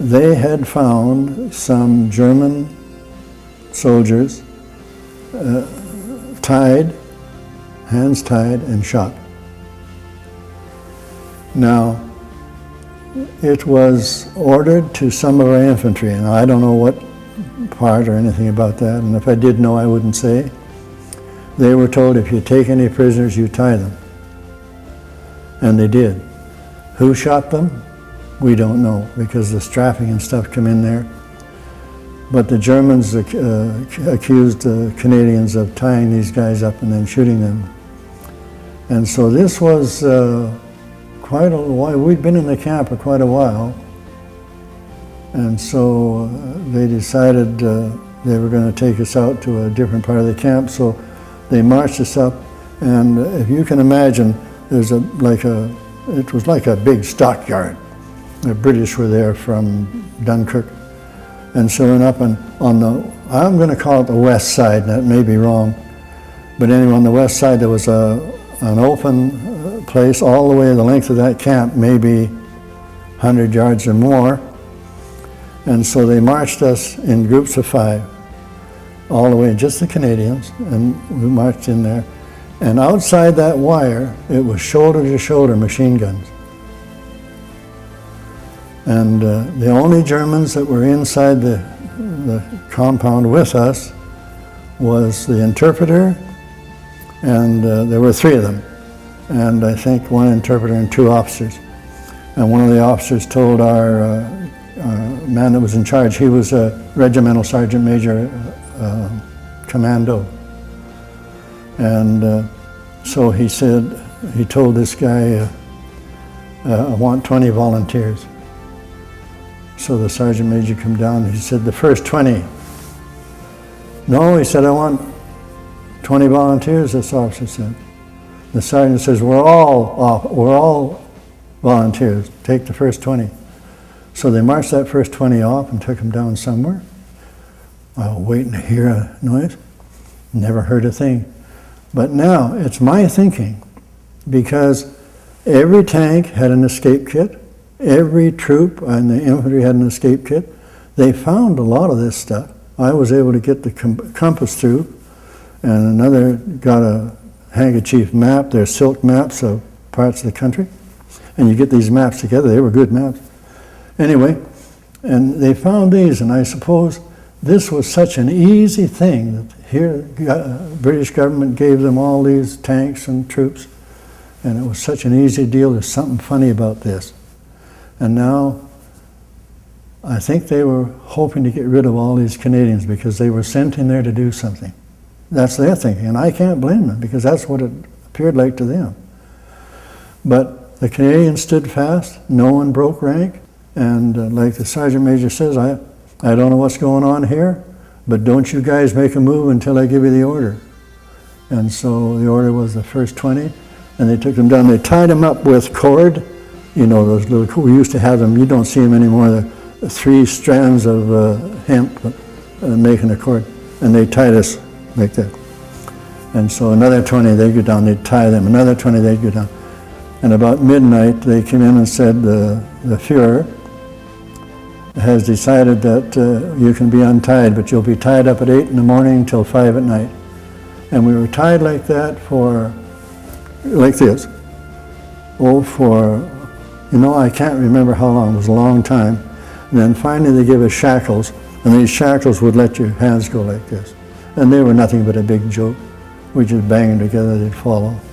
they had found some German soldiers tied, hands tied, and shot. Now, it was ordered to some of our infantry, and I don't know what part or anything about that, and if I did know, I wouldn't say. They were told, if you take any prisoners, you tie them. And they did. Who shot them? We don't know, because the strafing and stuff come in there. But the Germans accused the Canadians of tying these guys up and then shooting them. And so this was quite a while. We'd been in the camp for quite a while. And so they decided they were going to take us out to a different part of the camp. So they marched us up, and if you can imagine, there's it was like a big stockyard. The British were there from Dunkirk. And so went up, and on the, I'm going to call it the west side, that may be wrong, but anyway, on the west side there was an open place all the way the length of that camp, maybe 100 yards or more. And so they marched us in groups of 5, all the way, just the Canadians, and we marched in there. And outside that wire, it was shoulder-to-shoulder machine guns. And the only Germans that were inside the compound with us was the interpreter, and there were 3 of them. And I think 1 interpreter and 2 officers. And one of the officers told our man that was in charge, he was a regimental sergeant major commando. And so he said, he told this guy, I want 20 volunteers. So the sergeant major come down, and he said, the first 20. No, he said, I want 20 volunteers, this officer said. The sergeant says, we're all volunteers, take the first 20. So they marched that first 20 off and took them down somewhere. I was waiting to hear a noise, never heard a thing. But now it's my thinking, because every tank had an escape kit, every troop and the infantry had an escape kit. They found a lot of this stuff. I was able to get the compass through, and another got a handkerchief map. They're silk maps of parts of the country. And you get these maps together, they were good maps. Anyway, and they found these, and I suppose this was such an easy thing that here, British government gave them all these tanks and troops, and it was such an easy deal. There's something funny about this. And now, I think they were hoping to get rid of all these Canadians because they were sent in there to do something. That's their thinking, and I can't blame them, because that's what it appeared like to them. But the Canadians stood fast, no one broke rank, and like the sergeant major says, I don't know what's going on here, but don't you guys make a move until I give you the order. And so the order was the first 20, and they took them down. They tied them up with cord. You know, those little, we used to have them, you don't see them anymore, the 3 strands of hemp making a cord, and they tied us like that. And so another 20, they'd go down, they'd tie them, another 20, they'd go down. And about midnight, they came in and said, the Fuhrer has decided that you can be untied, but you'll be tied up at 8 in the morning till 5 at night. And we were tied like that for, like this. Oh, for, you know, I can't remember how long, it was a long time. And then finally they gave us shackles, and these shackles would let your hands go like this. And they were nothing but a big joke. We just bang them together, they'd fall off.